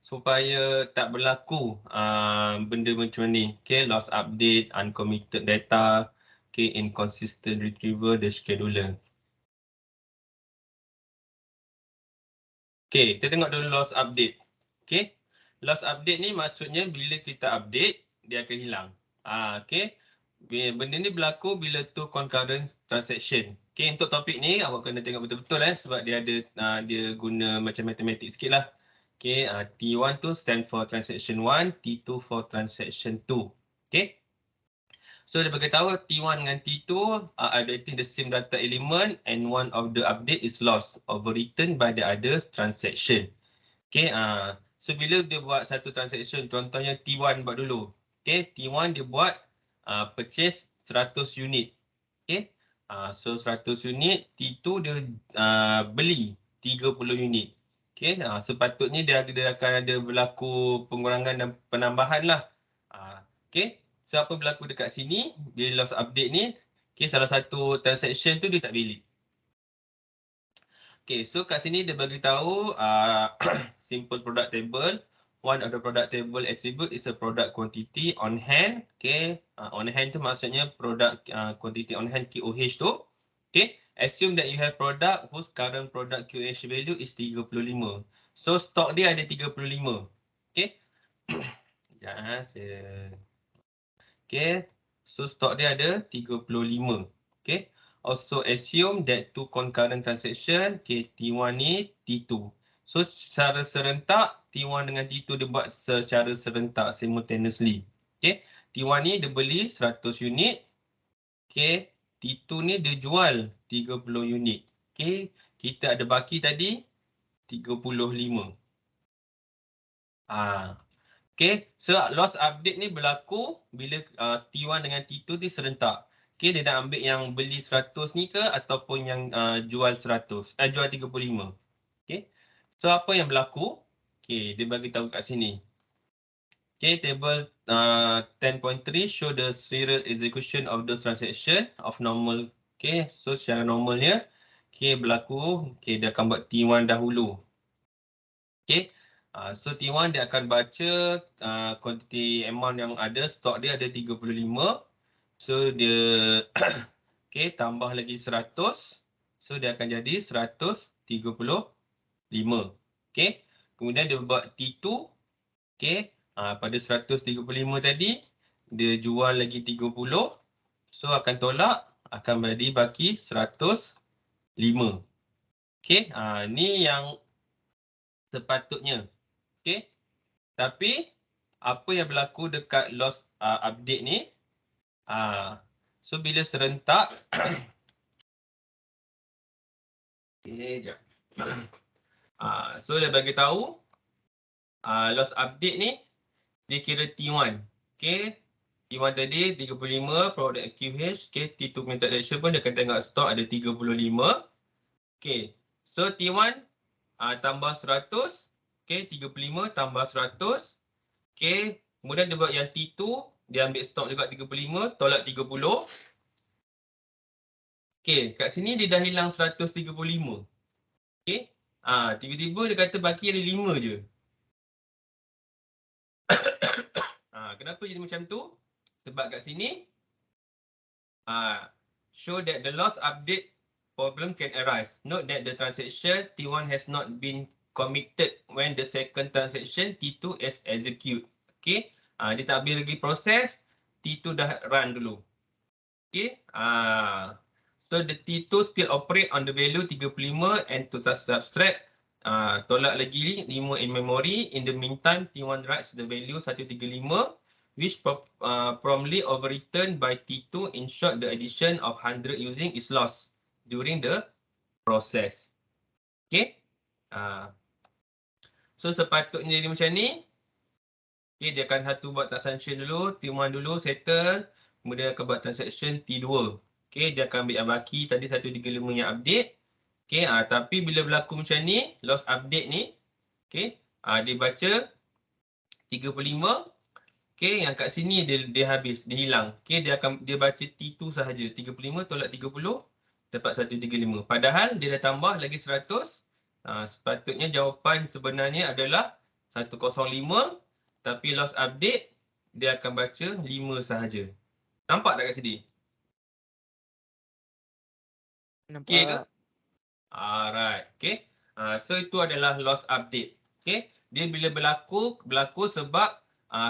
supaya tak berlaku benda macam ni. Okay, lost update, uncommitted data, okay, inconsistent retrieval the scheduler. Okay, kita tengok dulu lost update. Okay, lost update ni maksudnya bila kita update, dia akan hilang. Okay, benda ni berlaku bila tu concurrent transaction. Okay, untuk topik ni awak kena tengok betul-betul sebab dia ada dia guna macam matematik sikit lah. Okay, T1 tu stand for transaction 1, T2 for transaction 2. Okay. So dia bagi tahu T1 dengan T2 are updating the same data element and one of the update is lost, overwritten by the other transaction. Okay, so bila dia buat satu transaction, contohnya T1 buat dulu. Okay, T1 dia buat purchase 100 unit. Okay, so 100 unit, T2 dia beli 30 unit. Okay, sepatutnya dia akan ada berlaku pengurangan dan penambahan lah. Okay, so apa berlaku dekat sini, bila lost update ni, okay, salah satu transaction tu dia tak valid. Okay, so kat sini dia bagi tahu simple product table. One of the product table attribute is a product quantity on hand. Okay, on hand tu maksudnya product quantity on hand QOH tu. Okay, assume that you have product whose current product QOH value is 35. So stock dia ada 35. Okay. Sekejap saya. Okay, so stock dia ada 35. Okay. Also assume that two concurrent transaction, okay, T1 ni T2. So secara serentak, T1 dengan T2 dia buat secara serentak simultaneously. Okay, T1 ni dia beli 100 unit. Okay, T2 ni dia jual 30 unit. Okay, kita ada baki tadi 35. Okay, so loss update ni berlaku bila T1 dengan T2 ni serentak. Okay, dia nak ambil yang beli 100 ni ke ataupun yang jual 100, jual 35. Okay, so apa yang berlaku? Okay, dia bagi tahu kat sini. Okay, table 10.3 show the serial execution of the transaction of normal. Okay, so secara normalnya, okay, berlaku, okay, dia akan buat T1 dahulu. Okay, so T1 dia akan baca quantity amount yang ada, stok dia ada 35. So dia okay, tambah lagi 100. So dia akan jadi 135. Okay, kemudian dia buat T2. Okay, pada 135 tadi, dia jual lagi 30. So akan tolak, akan menjadi baki 105. Okay, ni yang sepatutnya. Okay, tapi apa yang berlaku dekat loss update ni, so bila serentak, okay, jap. So dia bagi tahu loss update ni dia kira T1. Okay, T1 tadi 35 product QH. Okay, T2 punya transaction pun dia akan tengok stok ada 35. Okay, so T1 tambah 100. Okay, 35 tambah 100. Okay, kemudian dia buat yang T2, dia ambil stok juga 35, tolak 30. Okay, kat sini dia dah hilang 135. Okay, tiba-tiba dia kata baki ada 5 je. Kenapa jadi macam tu? Sebab kat sini, show that the loss update problem can arise. Note that the transaction T1 has not been committed when the second transaction T2 is execute. Okay, dia tak habis lagi proses, T2 dah run dulu. Okay, so the T2 still operate on the value 35 and to subtract, tolak lagi 5 in memory. In the meantime, T1 writes the value 135, which promptly overwritten by T2. In short, the addition of 100 using is lost during the process. Okay, so sepatutnya jadi macam ni. Okay, dia akan satu buat transaction dulu, T1 dulu settle, kemudian akan buat transaction T2. Okay, dia akan ambil yang baki tadi 135 yang update. Okay, tapi bila berlaku macam ni, loss update ni, okay, dia baca 35. Okay, yang kat sini dia habis, dia hilang. Okay, dia baca T2 sahaja. 35 tolak 30, dapat 135. Padahal dia dah tambah lagi 100. Sepatutnya jawapan sebenarnya adalah 105, tapi lost update dia akan baca 5 sahaja. Nampak tak kat sini? Nampak. Okay ke? Alright, okay. So itu adalah lost update. Okay, dia bila berlaku sebab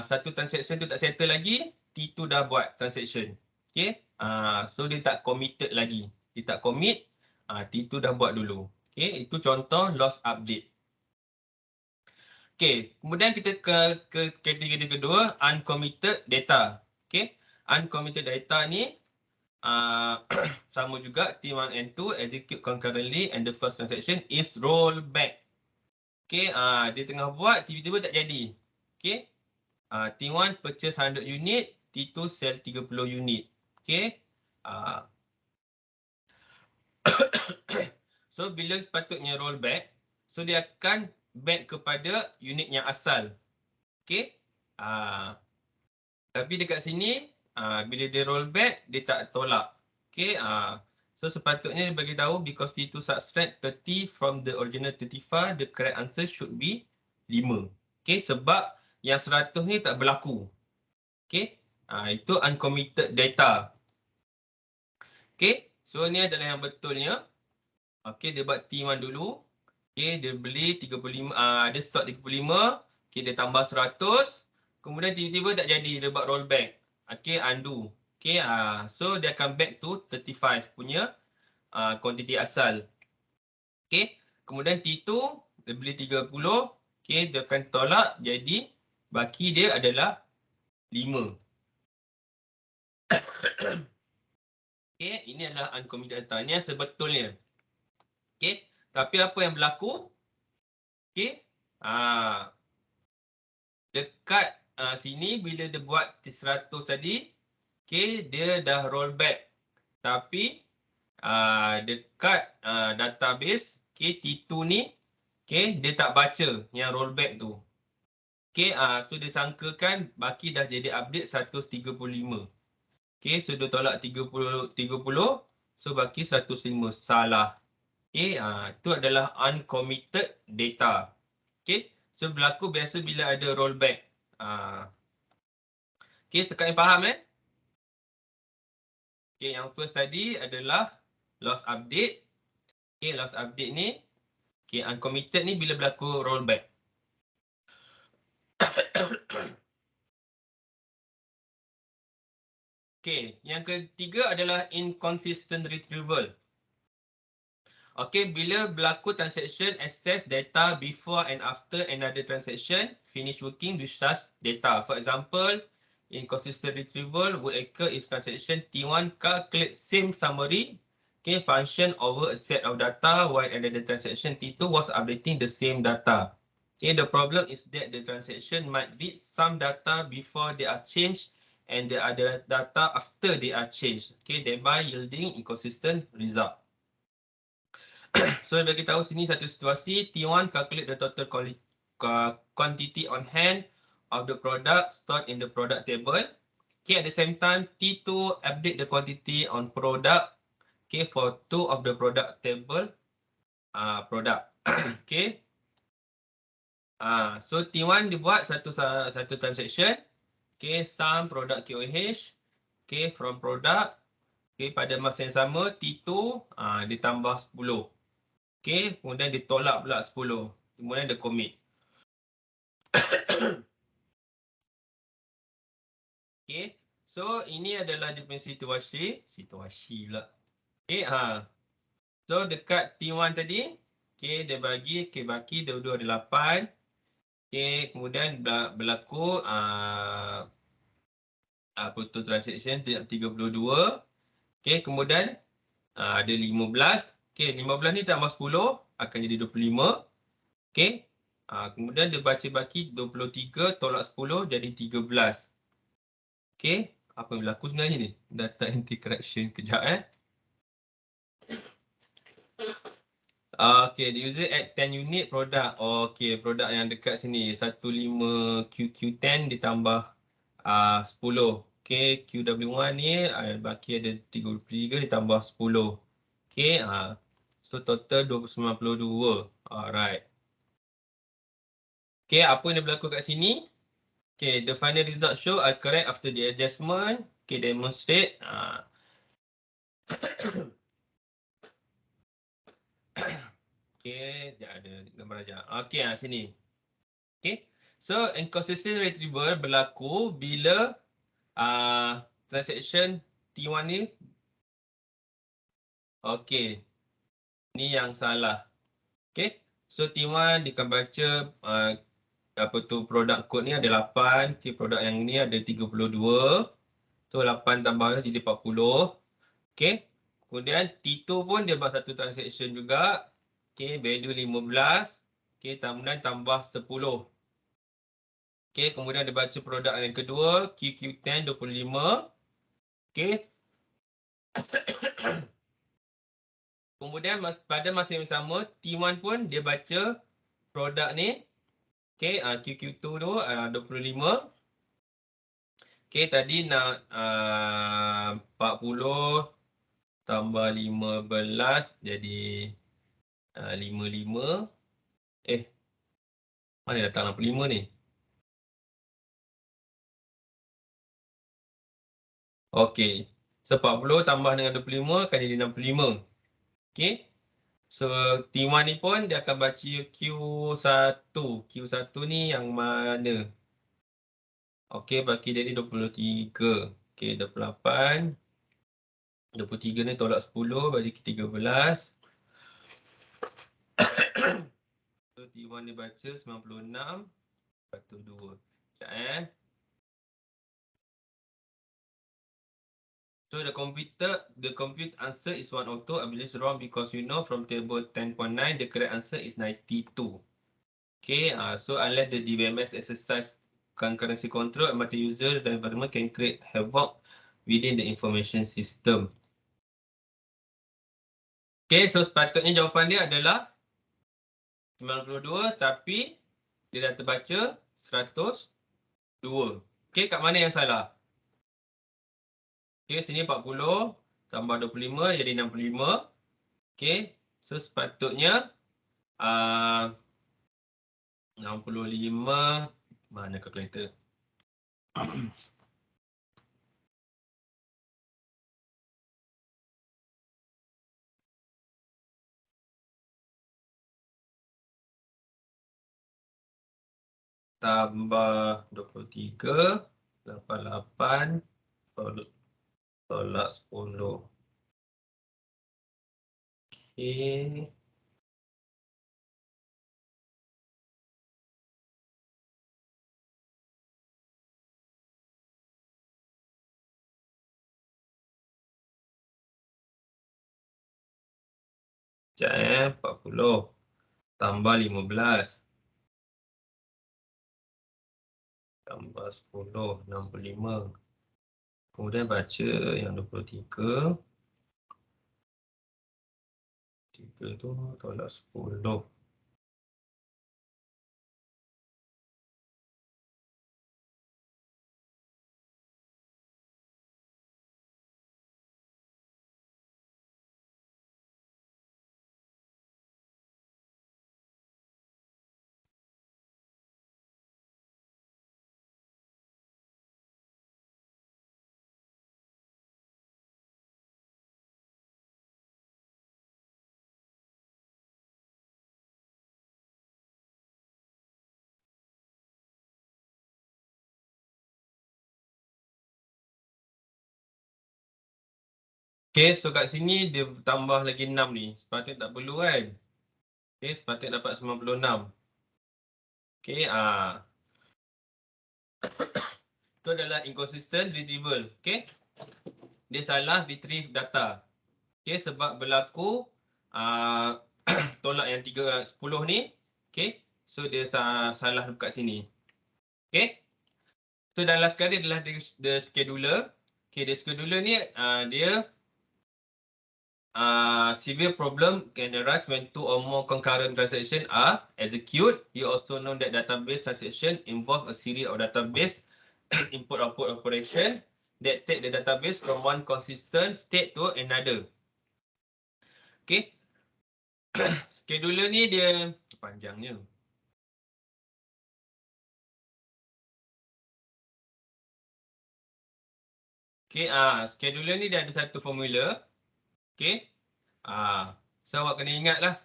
satu transaction tu tak settle lagi, T2 dah buat transaction. Okay, so dia tak committed lagi. Dia tak commit, T2 dah buat dulu. Okay, itu contoh lost update. Okay, kemudian kita ke kategori kedua, uncommitted data. Okay, uncommitted data ni sama juga T1 and 2 execute concurrently and the first transaction is roll back. Okay, dia tengah buat tiba-tiba tak jadi. Okay, T1 purchase 100 unit, T2 sell 30 unit. Okay, so bila sepatutnya roll back, so dia akan back kepada unit yang asal. Okay, tapi dekat sini bila dia roll back dia tak tolak. Okay, so sepatutnya dia bagi tahu because T2 subtract 30 from the original 35, the correct answer should be 5. Okay, sebab yang 100 ni tak berlaku. Okay, itu uncommitted data. Okay, so ni adalah yang betulnya. Okay, dia buat T1 dulu. Okay, dia beli 35, dia stok 35. Okay, dia tambah 100. Kemudian tiba-tiba tak jadi, dia buat rollback. Okay, undo. Okay, so dia akan back to 35 punya quantity asal. Okay, kemudian T2, dia beli 30. Okay, dia akan tolak, jadi baki dia adalah 5. Okay, ini adalah uncommitted data. Ini yang sebetulnya. Okay, tapi apa yang berlaku? Okay, dekat sini bila dia buat 100 tadi, okay, dia dah roll back. Tapi dekat database, okay, T2 ni, okay, dia tak baca yang rollback tu. Okay, so dia sangkakan baki dah jadi update 135. Okay, so dia tolak 30, so baki 105. Salah. Okay, itu adalah uncommitted data. Okay, so berlaku biasa bila ada rollback. Okay, setakat yang faham Okay, yang first tadi adalah lost update. Okay, lost update ni. Okay, uncommitted ni bila berlaku rollback. Okay, yang ketiga adalah inconsistent retrieval. Okay, bila berlaku transaction access data before and after another transaction finish working with such data. For example, inconsistent retrieval would occur if transaction T1 calculate same summary function over a set of data while another transaction T2 was updating the same data. Okay, the problem is that the transaction might read some data before they are changed and the other data after they are changed. Okay, thereby yielding inconsistent result. So, bagi tahu sini satu situasi, T1 calculate the total quantity on hand of the product stored in the product table. Okay, at the same time, T2 update the quantity on product, okay, for 2 of the product table product. Okay. So T1 dibuat satu transaction, okay, sum product KOH, okay, from product, okay, pada masa yang sama T2 ditambah 10. Okay, kemudian ditolak pula 10. Kemudian dia commit. Okay, so ini adalah dia punya situasi pula. Okay, so dekat T1 tadi, okay, dia bagi, okay, baki dua-dua ada 8. Okay, kemudian berlaku total transaction 32. Okay, kemudian ada 15. Okay, 15 ni tambah 10 akan jadi 25. Okay, kemudian dia baca baki 23 tolak 10 jadi 13. Okay, apa yang berlaku sebenarnya ni? Data anti correction kejap Okay, the user add 10 unit product. Okay, produk yang dekat sini 15QQ10 ditambah 10. Okay, QW1 ni baki ada 33 ditambah 10. Okay, so total 292. Alright. Okay, apa yang berlaku kat sini? Okay, the final result show are correct after the adjustment. Okay, demonstrate. Okay, sekejap ada gambar aja. Okay, sini. Okay, so inconsistent retrieval berlaku bila transaction T1 ni. Okay, ni yang salah. Okay, so T1 dia akan baca apa tu produk kod ni ada 8. Okay, produk yang ni ada 32. So 8 tambah jadi 40. Okay, kemudian T2 pun dia buat satu transaction juga. Okay, value 15. Okay, kemudian tambah 10. Okay, kemudian dia baca produk yang kedua, QQ10 25. Okay. Kemudian pada masa yang sama, T1 pun dia baca produk ni. Okay, QQ2 tu 25. Okay, tadi nak 40 tambah 15 jadi 55. Mana datang 65 ni? Okey. So 40 tambah dengan 25 akan jadi 65. Okey. So T1 ni pun dia akan baca Q1. Q1 ni yang mana? Okey, bagi jadi 23. Okey, 28. 23 ni tolak 10 bagi 13. So T1 ni baca 96. Lepas tu 2. Sekejap So the compute answer is 102. I believe it's wrong because you know from table 10.9 the correct answer is 92. Okay, so unless the DBMS exercise concurrency control, multi-user the environment can create havoc within the information system. Okay, so sepatutnya jawapan dia adalah 92 tapi dia dah terbaca 102. Okay, kat mana yang salah? Okay, sini 40 tambah 25 jadi 65. Okay, so sepatutnya 65. Mana kalkulator? Tambah 23, 88, tolak 10. Okey. Sekejap 40 tambah 15 tambah 10, 65. Kemudian baca yang 23. 3 tu tolak 10. Okay, so kat sini dia tambah lagi 6 ni. Sepatutnya tak perlu kan? Okay, sepatutnya dapat 96. Okay, itu adalah inconsistent retrieval. Okay, dia salah retrieve data. Okay, sebab berlaku tolak yang 10 ni. Okay, so dia salah dekat sini. Okay, so dan last sekali adalah the scheduler. Okay, the scheduler ni dia severe problem can arise when two or more concurrent transactions are executed. You also know that database transaction involve a series of database input-output operation that take the database from one consistent state to another. Okay. Scheduler ni dia panjangnya. Okay, scheduler ni dia ada satu formula. Okay. So awak kena ingat lah.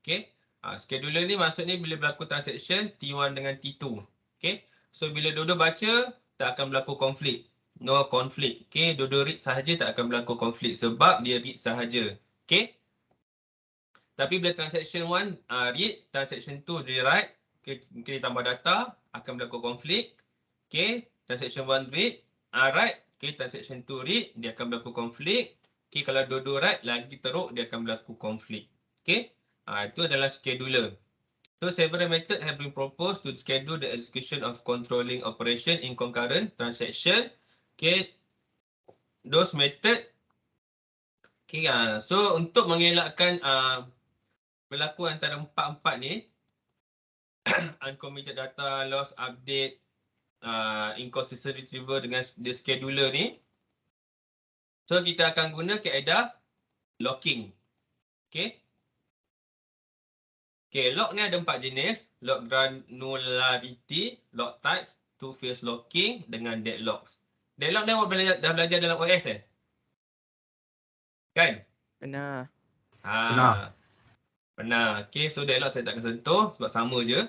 Okay. Scheduler ni maksudnya bila berlaku transaction T1 dengan T2. Okay. So bila dua-dua baca, tak akan berlaku konflik. No conflict. Okay. Dua-dua read sahaja tak akan berlaku konflik sebab dia read sahaja. Okay. Tapi bila transaction 1 read, transaction 2 dia write, mungkin ditambah data, akan berlaku konflik. Okay. Transaction 1 read, write. Okay. Transaction 2 read, dia akan berlaku konflik. Okay. Kalau dua-dua write, lagi teruk, dia akan berlaku konflik. Okay. Itu adalah scheduler. So several methods have been proposed to schedule the execution of controlling operation in concurrent transaction. Okay, those method. Okay, so untuk mengelakkan berlaku antara empat-empat ni, uncommitted data, loss, update, inconsistent retrieval dengan the scheduler ni. So kita akan guna kaedah locking. Okay. Okay, lock ni ada 4 jenis. Lock granularity, lock types, two-phase locking dengan deadlocks. Deadlock ni awak dah belajar dalam OS Kan? Benar. Benar. Okay, so deadlock saya tak akan sentuh sebab sama je.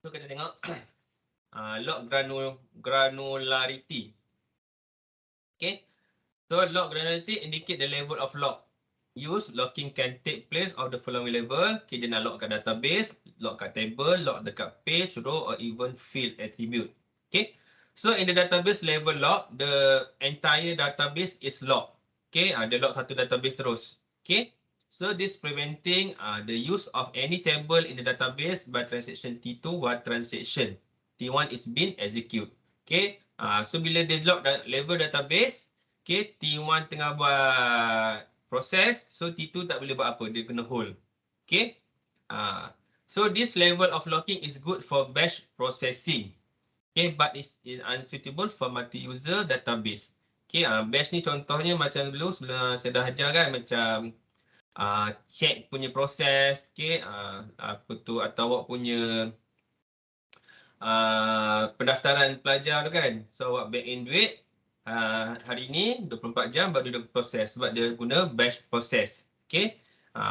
So kita tengok lock granularity. Okay. So lock granularity indicate the level of lock. Use locking can take place of the following level. Okay, dia nak lock kat database, lock kat table, lock dekat page, row or even field attribute. Okay. So in the database level lock, the entire database is locked. Okay, dia lock satu database terus. Okay. So this preventing the use of any table in the database by transaction T2 while transaction T1 is being execute. Okay. So bila dia lock level database, okay, T1 tengah buat proses, so T2 tak boleh buat apa, dia kena hold. Okay. So this level of locking is good for batch processing. Okay, but is unsuitable for multi-user database. Okay, batch ni contohnya macam dulu sebelum saya dah ajar kan, macam check punya proses, okay, apa tu, atau awak punya pendaftaran pelajar tu kan. So awak back in duit, hari ni 24 jam baru dia proses sebab dia guna batch process. Okay.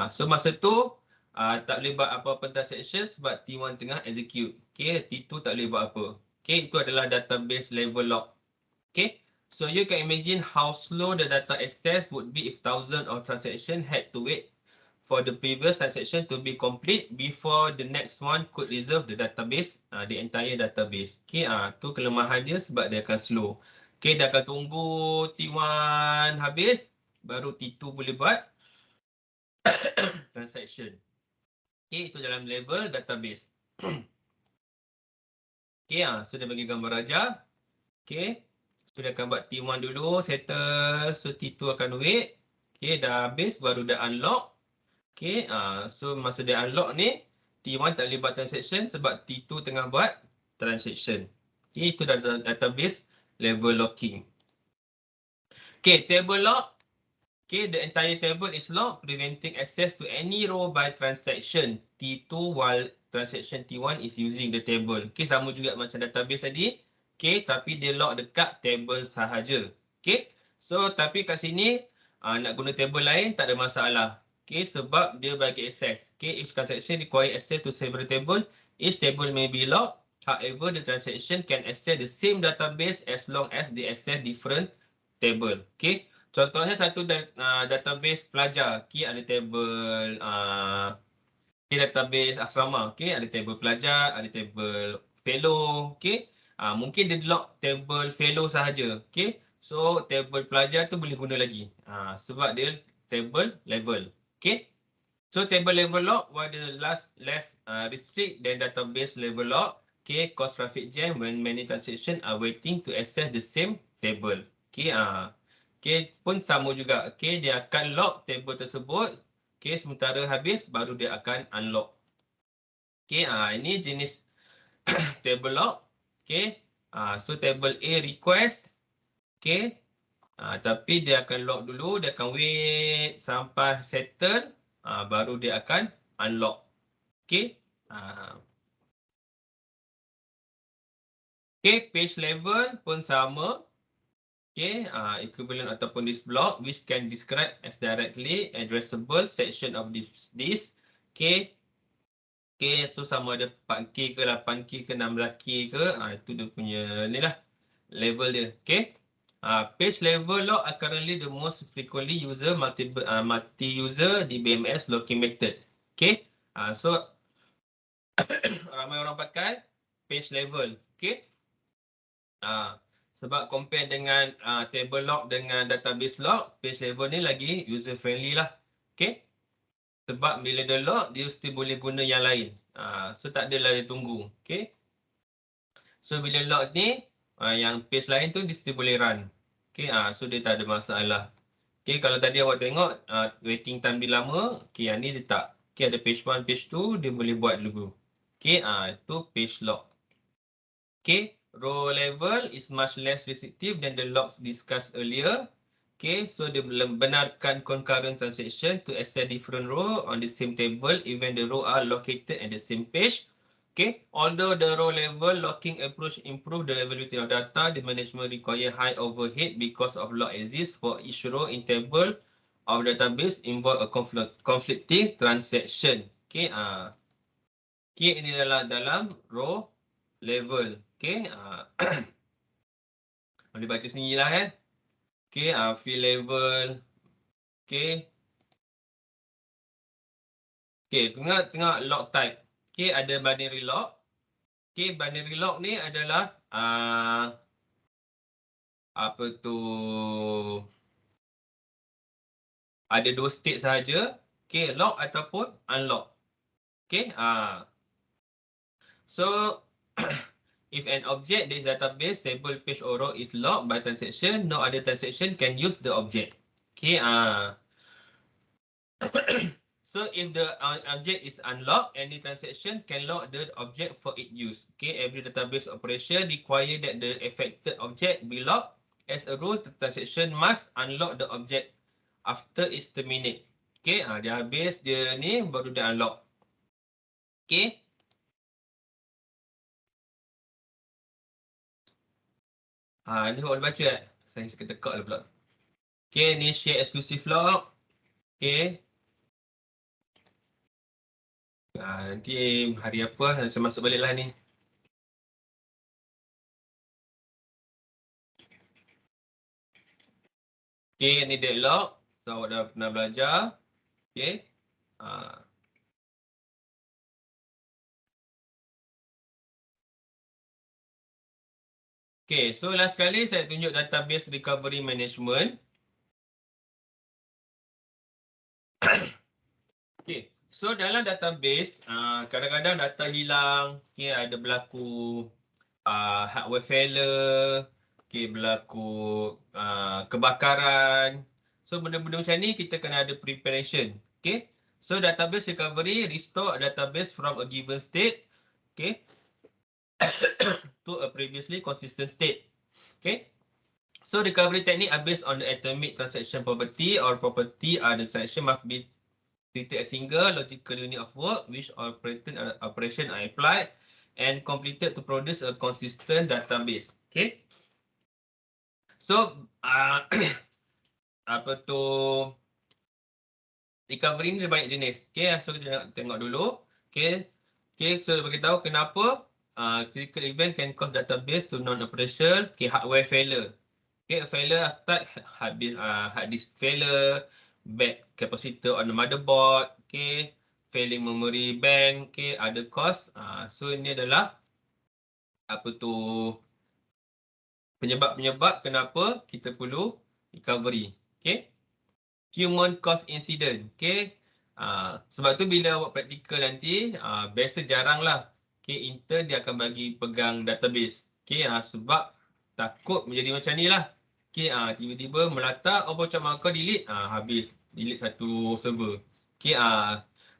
So masa tu tak boleh buat apa-apa transaction sebab T1 tengah execute. Okay. T2 tak boleh buat apa. Okay. Itu adalah database level lock. Okay. So you can imagine how slow the data access would be if thousands of transactions had to wait for the previous transaction to be complete before the next one could reserve the database, the entire database. Okay, tu kelemahan dia sebab dia akan slow. Okay, dia akan tunggu T1 habis, baru T2 boleh buat transaction. Okay, itu dalam level database. Okay, so dia bagi gambar ajar. Okay, so dia akan buat T1 dulu, settle, so T2 akan wait. Okay, dah habis, baru dia unlock. Okay, so masa dia unlock ni, T1 tak boleh buat transaction sebab T2 tengah buat transaction. Okay, itu database level locking. Okay, table lock. Okay, the entire table is locked, preventing access to any row by transaction T2 while transaction T1 is using the table. Okay, sama juga macam database tadi. Okay, tapi dia lock dekat table sahaja. Okay, so tapi kat sini nak guna table lain tak ada masalah. Okay, sebab dia bagi access. Okay, if transaction require access to several table, each table may be locked. However, the transaction can access the same database as long as they access different table. Okay, contohnya satu database pelajar. Okay, ada table database asrama. Okay, ada table pelajar, ada table fellow. Okay, mungkin dia lock table fellow sahaja. Okay, so table pelajar tu boleh guna lagi. Sebab dia table level. Okay, so table level lock while the less restrict than database level lock. Okay, cause traffic jam when many transactions are waiting to access the same table. Okay, okay, pun sama juga. Okay, dia akan lock table tersebut. Okay, sementara habis baru dia akan unlock. Okay, ini jenis table lock. Okay, so table A request. Okay, tapi dia akan lock dulu, dia akan wait sampai settle, baru dia akan unlock. Okay. Okay, page level pun sama. Okay, equivalent ataupun this block which can describe as directly addressable section of this. Okay, okay, so sama ada 4K ke 8K ke 16K ke, itu dia punya ni lah level dia. Okay, page level lock are currently the most frequently multi user di BMS locking method. Okay, so ramai orang pakai page level. Okay, sebab compare dengan table lock dengan database lock, page level ni lagi user friendly lah. Okay, sebab bila dia lock, dia mesti boleh guna yang lain. So tak adalah dia tunggu. Okay, so bila lock ni, yang page lain tu dia mesti boleh run. Okay, so dia tak ada masalah. Okay, kalau tadi awak tengok waiting time dia lama, okay, yang ni dia tak. Okay, ada page 1, page 2, dia boleh buat dulu. Okay, itu page lock. Okay, row level is much less restrictive than the locks discussed earlier. Okay, so dia benarkan concurrent transaction to access different row on the same table even the row are located at the same page. Okay, although the row level locking approach improve the availability of data, the management require high overhead because of lock exists for each row in table of database involve a conflicting transaction. Okay, okay, ini adalah dalam row level. Okay, boleh baca sendirilah Okay, field level. Okay. Okay, tengok lock type. Okay, ada binary lock. Okay, binary lock ni adalah apa tu? Ada 2 state sahaja. Okay, lock ataupun unlock. Okay, so if an object this database table page or row is locked by transaction, no other transaction can use the object. Okay, so if the object is unlocked, any transaction can lock the object for its use. Okay, every database operation require that the affected object be locked. As a rule, the transaction must unlock the object after it's terminate. Okay, dia habis dia ni baru dia unlock. Okay. Ni awak boleh baca tak? Saya suka tekak lah pula. Okay, ni share exclusive lock. Okay. Nanti hari apa saya masuk balik lah ni. Okay, ni deadlock. So, awak dah pernah belajar. Okay. Okay, so last kali saya tunjuk database recovery management. Okay, so dalam database, kadang-kadang data hilang, okay, ada berlaku hardware failure, okay, berlaku kebakaran. So benda-benda macam ni kita kena ada preparation. Okay, so database recovery restore a database from a given state, okay, to a previously consistent state. Okay, so recovery technique are based on the atomic transaction property or property the transaction must be treated as single logical unit of work which operation are applied and completed to produce a consistent database. Okay. So apa tu recovery ni ada banyak jenis. Okay, so kita tengok dulu. Okay. Okay, so bagi tahu kenapa critical event can cause database to non-operation. Okay, hardware failure. Okay, failure start hard disk failure, bad capacitor on the motherboard, okay, failing memory bank, okay, other cause. So ini adalah apa tu penyebab-penyebab kenapa kita perlu recovery. Okay, human cause incident. Okay, sebab tu bila awak praktikal nanti, biasa jaranglah okay, intern dia akan bagi pegang database. Okay, sebab takut menjadi macam ni lah. Okay, tiba-tiba melata, macam kau delete, habis. Delete satu server. Okay,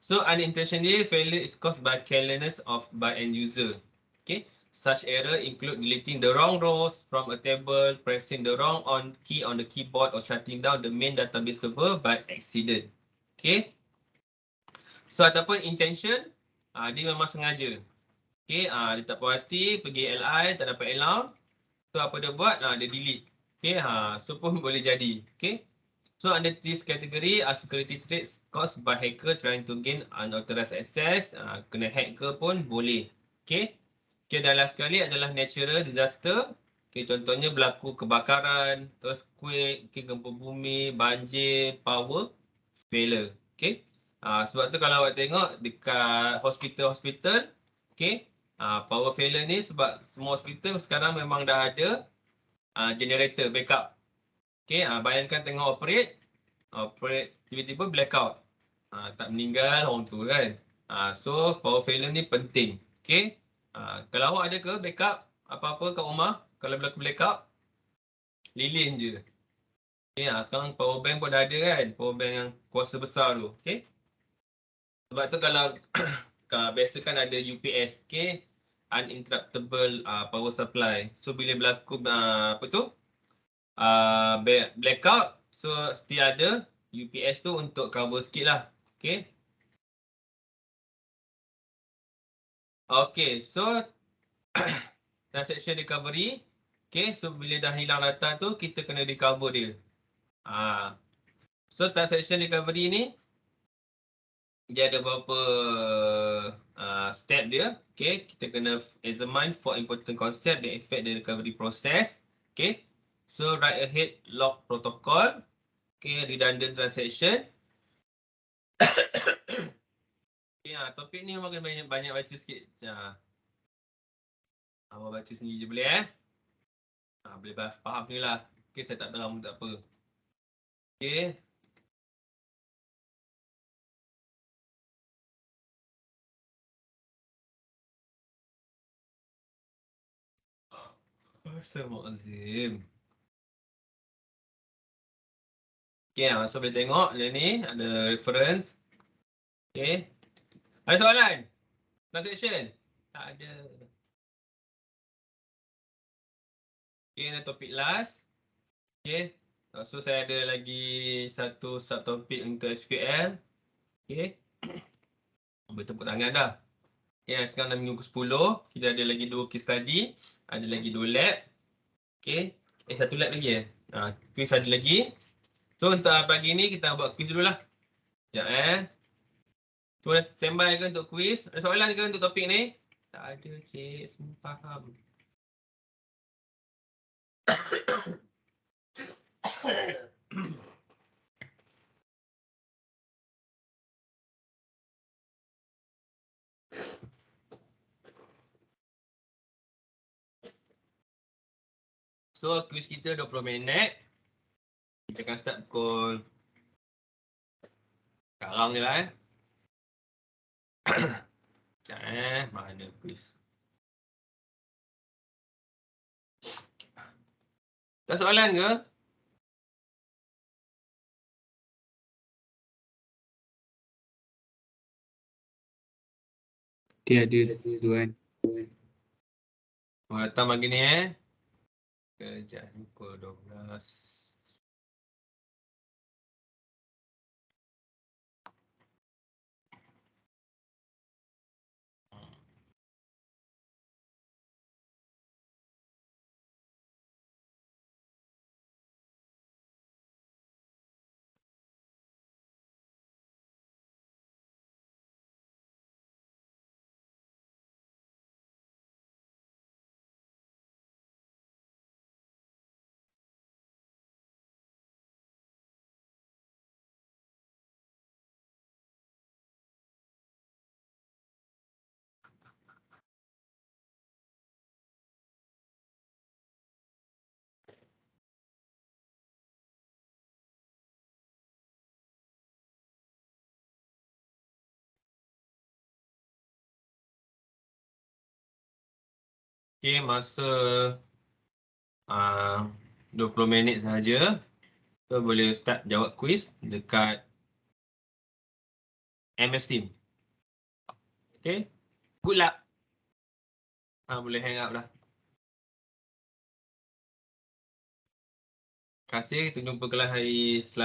so unintentional failure is caused by carelessness by end user. Okay, such error include deleting the wrong rows from a table, pressing the wrong key on the keyboard or shutting down the main database server by accident. Okay, so ataupun intention, dia memang sengaja. Okay, dia tak puas hati, pergi LI, tak dapat allowance. So apa dia buat? Dia delete. Okay, so pun boleh jadi. Okay. So under this category, security threats caused by hacker trying to gain unauthorized access. Kena hack ke pun boleh. Okay. Okay, dan last sekali adalah natural disaster. Okay, contohnya berlaku kebakaran, earthquake, okay, gempa bumi, banjir, power failure. Okay. Sebab tu kalau awak tengok dekat hospital-hospital, okay, power failure ni sebab semua hospital sekarang memang dah ada generator backup. Okay, bayangkan tengok operate tiba-tiba blackout. Tak meninggal orang tu kan. So power failure ni penting. Okay. Kalau awak ada ke backup apa-apa kat rumah, kalau berlaku blackout, lilin je. Okay, sekarang power bank pun dah ada kan. Power bank yang kuasa besar tu. Okay. Sebab tu kalau biasa kan ada UPS, okay, uninterruptible power supply. So bila berlaku apa tu blackout, so still ada UPS tu untuk cover sikit lah. Okay. Okay, so transaction recovery. Okay, so bila dah hilang data tu, kita kena recover dia. So transaction recovery ni, dia ada beberapa step dia. Okay, kita kena examine for important concept that affect the recovery process. Okay, so write ahead lock protocol. Okay, redundant transaction. Okay, topik ni makin banyak baca sikit. Abang baca sendiri je boleh boleh faham ni lah. Okay, saya tak terang pun tak apa. Okay. Astagfirullahaladzim. Okay, so boleh tengok dia ni ada reference. Okay. Ada soalan? Transaction? Tak ada. Okay, ada topik last. Okay. So saya ada lagi satu subtopik untuk SQL. Okay. Bertepuk tangan dah. Okay, sekarang dah minggu ke-10. Kita ada lagi 2 case study. Ada lagi 2 lab. Okay. Satu lab lagi quiz ada lagi. So untuk pagi ni kita buat quiz dululah. Sekejap So dah standby ke untuk quiz? Ada soalan ke untuk topik ni? Tak ada, cik. Semua faham. So quiz kita 20 minit. Kita akan start pukul sekarang je lah Sekejap mana quiz? Tak soalan ke? Tiada tuan. Datang pagi ni Kejap pukul 12. Okay, masa 20 minit sahaja. So boleh start jawab quiz dekat MS Team. Okay, good luck. Boleh hang up lah. Terima kasih, kita jumpa kelas hari selanjutnya.